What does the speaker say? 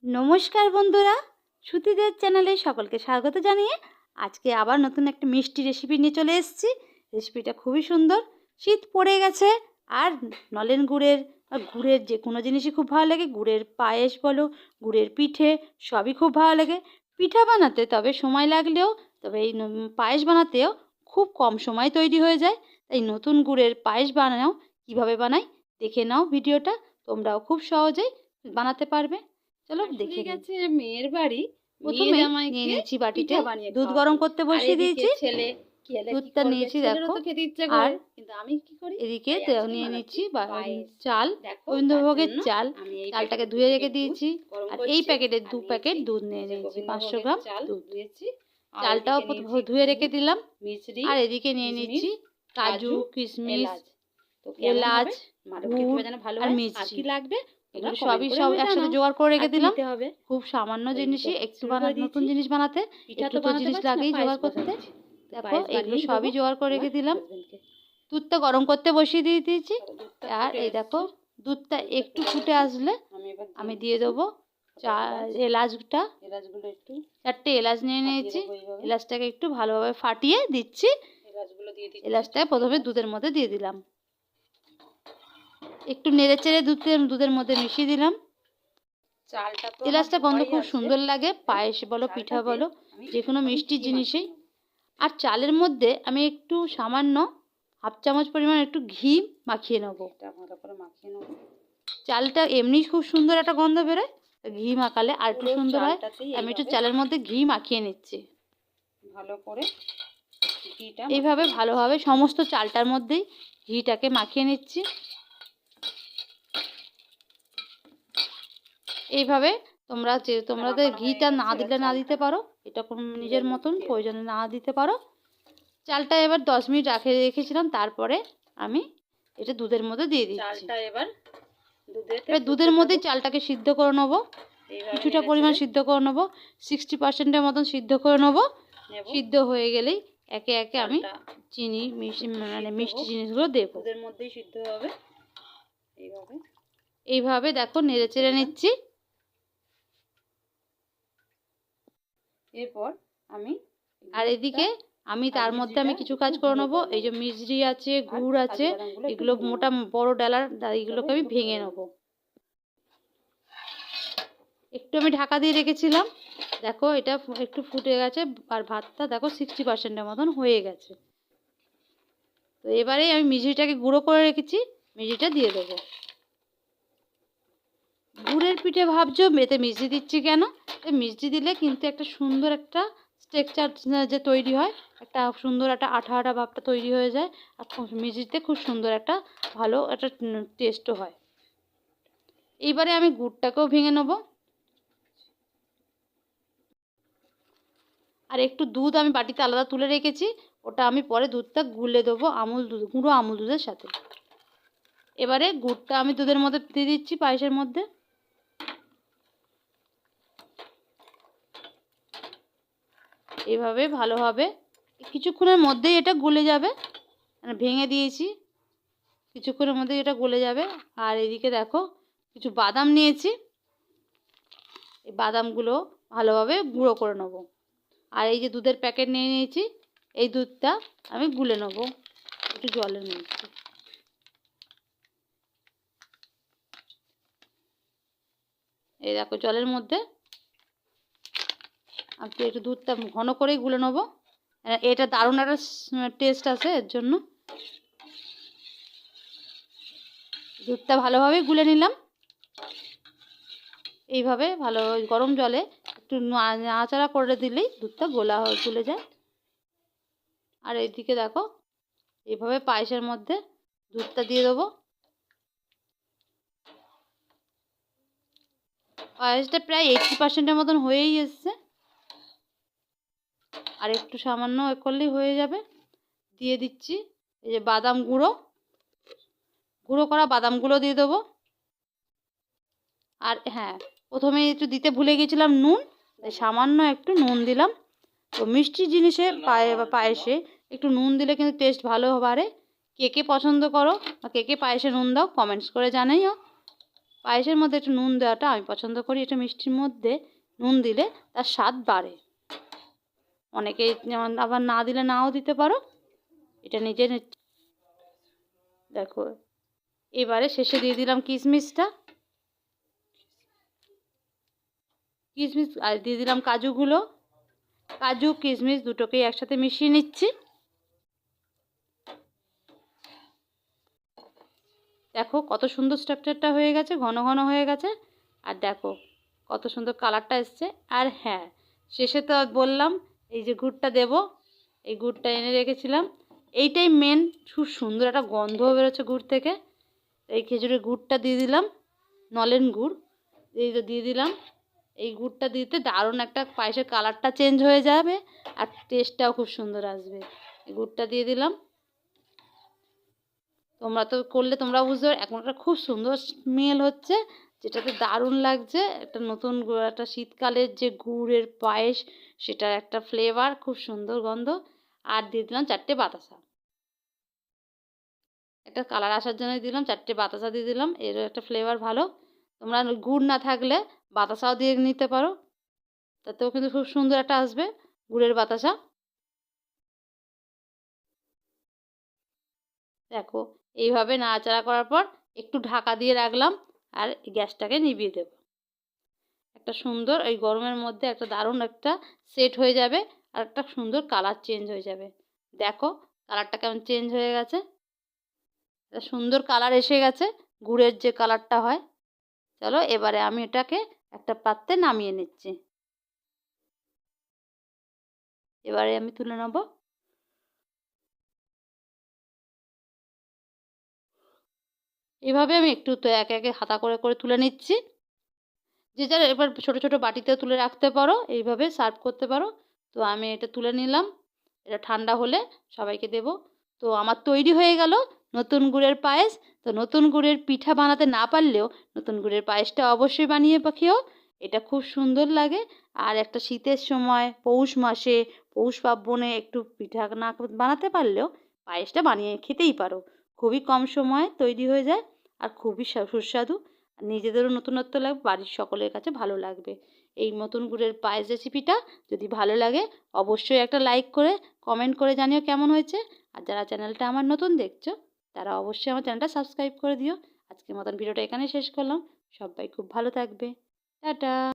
নমস্কার বন্ধুরা, শ্রুতিদের চ্যানেলে সকলকে স্বাগত জানিয়ে আজকে আবার নতুন একটা মিষ্টি রেসিপি নিয়ে চলে এসেছি। রেসিপিটা খুবই সুন্দর। শীত পড়ে গেছে আর নলেন গুড়ের বা গুড়ের যে কোনো জিনিসই খুব ভালো লাগে। গুড়ের পায়েস বলো, গুড়ের পিঠে, সবই খুব ভালো লাগে। পিঠা বানাতে তবে সময় লাগলেও এই পায়েস বানাতেও খুব কম সময় তৈরি হয়ে যায়। তাই নতুন গুড়ের পায়েস বানাও কীভাবে বানাই দেখে নাও ভিডিওটা, তোমরাও খুব সহজেই বানাতে পারবে। চলো দেখে গেছে মেয়ের বাড়ি। প্রথমে নিয়ে নিয়েছি বাটিতে দুধ গরম করতে বসিয়ে দিয়েছি। ছেলে দুধটা নিয়েছি দেখো, খেতে ইচ্ছে আর করে, কিন্তু আমি কি করি, এদিকে নিয়ে নিচ্ছি চাল, গোবিন্দভোগের চাল। চালটাকে ধুয়ে রেখে দিয়েছি। আর এই প্যাকেটের 2 প্যাকেট দুধ নিয়ে নিয়েছি, 500 গ্রাম দুধ দিয়েছি। চালটাও ধুয়ে রেখে দিলাম। আর এদিকে নিয়ে নিচ্ছি কাজু, কিশমিশ, এলাচ, গুড় আর মিষ্টি লাগবে। এগুলো সবই একসাথে জোগাড় করে রেখে দিলাম। খুব সামান্য জিনিসই, একটু নতুন জিনিস বানাতে একটু তো জিনিস লাগেই জোগাড় করতে। দেখো এগুলো সবই জোগাড় করে রেখে দিলাম। দুধটা গরম করতে বসিয়ে দিয়ে দিয়েছি। আর এই দেখো দুধটা একটু ফুটে আসলে আমি দিয়ে দেবো এলাচটা। একটু 4টে এলাচ নিয়ে নিয়েছি। এলাচটাকে একটু ভালোভাবে ফাটিয়ে দিচ্ছি। এলাচটাকে প্রথমে দুধের মধ্যে দিয়ে দিলাম, একটু নেড়ে চেড়ে দুধের মধ্যে মিশিয়ে দিলাম। এলাচটা গন্ধ খুব সুন্দর লাগে, পায়েস বলো, পিঠা বলো, যে কোনো মিষ্টি জিনিসেই। আর চালের মধ্যে আমি একটু সামান্য হাফ চামচ পরিমাণ একটু ঘি মাখিয়ে নেব। চালটা এমনি খুব সুন্দর একটা গন্ধ বেরোয়, ঘি মাখালে আর একটু সুন্দর হয়। আমি একটু চালের মধ্যে ঘি মাখিয়ে নিচ্ছি ভালো করে। এইভাবে ভালোভাবে সমস্ত চালটার মধ্যেই ঘিটাকে মাখিয়ে নিচ্ছি। এইভাবে তোমাদের ঘিটা না দিতে পারো, এটা কোনো নিজের মতন প্রয়োজনে না দিতে পারো। চালটা এবার 10 মিনিট রেখেছিলাম, তারপরে আমি এটা দুধের মধ্যে দিয়ে দিচ্ছি। এবার দুধের মধ্যে চালটাকে সিদ্ধ করে নেবো, কিছুটা পরিমাণ সিদ্ধ করে নেবো, 60%-এর মতন সিদ্ধ করে নেবো। সিদ্ধ হয়ে গেলেই একে একে আমি চিনি মিষ্টি জিনিসগুলো দেবো। দুধের মধ্যেই সিদ্ধ হবে। এইভাবে দেখো নেড়ে চেড়ে নিচ্ছি। এরপর আর এদিকে তার মধ্যে আমি কিছু কাজ করে নেবো। এই যে মিছরি আছে, গুড় আছে, এগুলো মোটা বড় ডালার, এইগুলোকে আমি ভেঙে নেবো। একটু আমি ঢাকা দিয়ে রেখেছিলাম। দেখো এটা একটু ফুটে গেছে আর ভাতটা দেখো 60%-এর মতন হয়ে গেছে। তো এবারে আমি মিছরিটাকে গুঁড়ো করে রেখেছি, মিছরিটা দিয়ে দেবো। গুড়ের পিঠে ভাবছো এতে মিষ্টি দিচ্ছি কেন? মিষ্টি দিলে কিন্তু একটা সুন্দর একটা টেক্সচার যে তৈরি হয়, একটা সুন্দর একটা আঠা আঠা ভাবটা তৈরি হয়ে যায়। আর মিষ্টিতে খুব সুন্দর একটা ভালো একটা টেস্টও হয়। এইবারে আমি গুড়টাকেও ভেঙে নেব। আর একটু দুধ আমি বাটিতে আলাদা তুলে রেখেছি, ওটা আমি পরে দুধটা গুলে দেবো গুঁড়ো আমুল দুধের সাথে। এবারে গুড়টা আমি দুধের মধ্যে দিয়ে দিচ্ছি, পায়েসের মধ্যে। এভাবে ভালোভাবে কিছুক্ষণের মধ্যেই এটা গলে যাবে। ভেঙে দিয়েছি, কিছুক্ষণের মধ্যেই এটা গলে যাবে। আর এদিকে দেখো কিছু বাদাম নিয়েছি, এই বাদামগুলো ভালোভাবে গুঁড়ো করে নেব। আর এই যে দুধের প্যাকেট নিয়ে নিয়েছি, এই দুধটা আমি গুলে নেব একটু জলের মধ্যে। এই দেখো জলের মধ্যে আমি একটু দুধটা ঘন করেই গুলে নেব। এটা দারুণ একটা টেস্ট আছে, এর জন্য দুধটা ভালোভাবে গুলে নিলাম। এইভাবে ভালো গরম জলে একটু নাড়াচাড়া করে দিলেই দুধটা গুলে যায়। আর এইদিকে দেখো এইভাবে পায়েসের মধ্যে দুধটা দিয়ে দেবো। পায়েসটা প্রায় 80%-এর মতন হয়েই এসছে, আর একটু সামান্য করলেই হয়ে যাবে। দিয়ে দিচ্ছি এই যে বাদাম গুঁড়ো করা বাদামগুলো দিয়ে দেবো। আর হ্যাঁ, প্রথমে একটু দিতে ভুলে গেছিলাম নুন, সামান্য একটু নুন দিলাম। তো মিষ্টি জিনিসে পায়েসে একটু নুন দিলে কিন্তু টেস্ট ভালো বাড়ে। কে কে পছন্দ করো বা কে কে পায়েসে নুন দাও কমেন্টস করে জানাইও। পায়েসের মধ্যে একটু নুন দেওয়াটা আমি পছন্দ করি। এটা মিষ্টির মধ্যে নুন দিলে তার স্বাদ বাড়ে। অনেকে যেমন আবার না দিলে নাও দিতে পারো, এটা নিজে দেখো। এবারে শেষে দিয়ে দিলাম কিশমিশটা, কিশমিশ আর দিয়ে দিলাম কাজুগুলো। কাজু কিশমিশ দুটোকেই একসাথে মিশিয়ে নিচ্ছি। দেখো কত সুন্দর স্ট্রাকচারটা হয়ে গেছে, ঘন ঘন হয়ে গেছে। আর দেখো কত সুন্দর কালারটা এসছে। আর হ্যাঁ, শেষে তো বললাম এই যে গুড়টা দেব, এই গুড়টা এনে রেখেছিলাম, এইটাই মেন। খুব সুন্দর একটা গন্ধ বেরোচ্ছে গুড় থেকে। এই খেজুরের গুড়টা দিয়ে দিলাম, নলেন গুড় এই যে দিয়ে দিলাম। এই গুড়টা দিতে দারুণ একটা পায়েসের কালারটা চেঞ্জ হয়ে যাবে আর টেস্টটাও খুব সুন্দর আসবে। এই গুড়টা দিয়ে দিলাম। তোমরা তো করলে তোমরা বুঝতে পারো। এখন একটা খুব সুন্দর স্মেল হচ্ছে, যেটাতে দারুণ লাগছে। একটা নতুন একটা শীতকালের যে গুড়ের পায়েস, সেটার একটা ফ্লেভার, খুব সুন্দর গন্ধ। আর দিয়ে দিলাম 4টে বাতাসা, একটা কালার আসার জন্য দিলাম। 4টে বাতাসা দিয়ে দিলাম, এর একটা ফ্লেভার ভালো। তোমরা গুড় না থাকলে বাতাসাও দিয়ে নিতে পারো, তাতেও কিন্তু খুব সুন্দর একটা আসবে গুড়ের বাতাসা। দেখো এইভাবে নাড়াচাড়া করার পর একটু ঢাকা দিয়ে রাখলাম আর গ্যাসটাকে নিভিয়ে দেব। একটা সুন্দর ওই গরমের মধ্যে একটা দারুণ একটা সেট হয়ে যাবে আর একটা সুন্দর কালার চেঞ্জ হয়ে যাবে। দেখো কালারটা কেমন চেঞ্জ হয়ে গেছে, একটা সুন্দর কালার এসে গেছে, গুড়ের যে কালারটা হয়। চলো এবারে আমি এটাকে একটা পাত্রে নামিয়ে নিচ্ছি। এবারে আমি তুলে নেব। এভাবে আমি একটু তো একে একে হাতা করে করে তুলে নিচ্ছি। যে যার এবার ছোট ছোট বাটিতেও তুলে রাখতে পারো, এইভাবে সার্ভ করতে পারো। তো আমি এটা তুলে নিলাম, এটা ঠান্ডা হলে সবাইকে দেব। তো আমার তৈরি হয়ে গেল নতুন গুড়ের পায়েস। তো নতুন গুড়ের পিঠা বানাতে না পারলেও নতুন গুড়ের পায়েসটা অবশ্যই বানিয়ে খেও, এটা খুব সুন্দর লাগে। আর একটা শীতের সময় পৌষ মাসে, পৌষ পার্বণে একটু পিঠা না বানাতে পারলেও পায়েসটা বানিয়ে খেতেই পারো। খুবই কম সময়ে তৈরি হয়ে যায় আর খুবই সুস্বাদু। নিজেদেরও নতুনত্ব লাগবে, বাড়ির সকলের কাছে ভালো লাগবে। এই নতুন গুড়ের পায়েস রেসিপিটা যদি ভালো লাগে অবশ্যই একটা লাইক করে কমেন্ট করে জানিও কেমন হয়েছে। আর যারা চ্যানেলটা আমার নতুন দেখছো তারা অবশ্যই আমার চ্যানেলটা সাবস্ক্রাইব করে দিও। আজকের মতন ভিডিওটা এখানেই শেষ করলাম। সবাই খুব ভালো থাকবে। টাটা।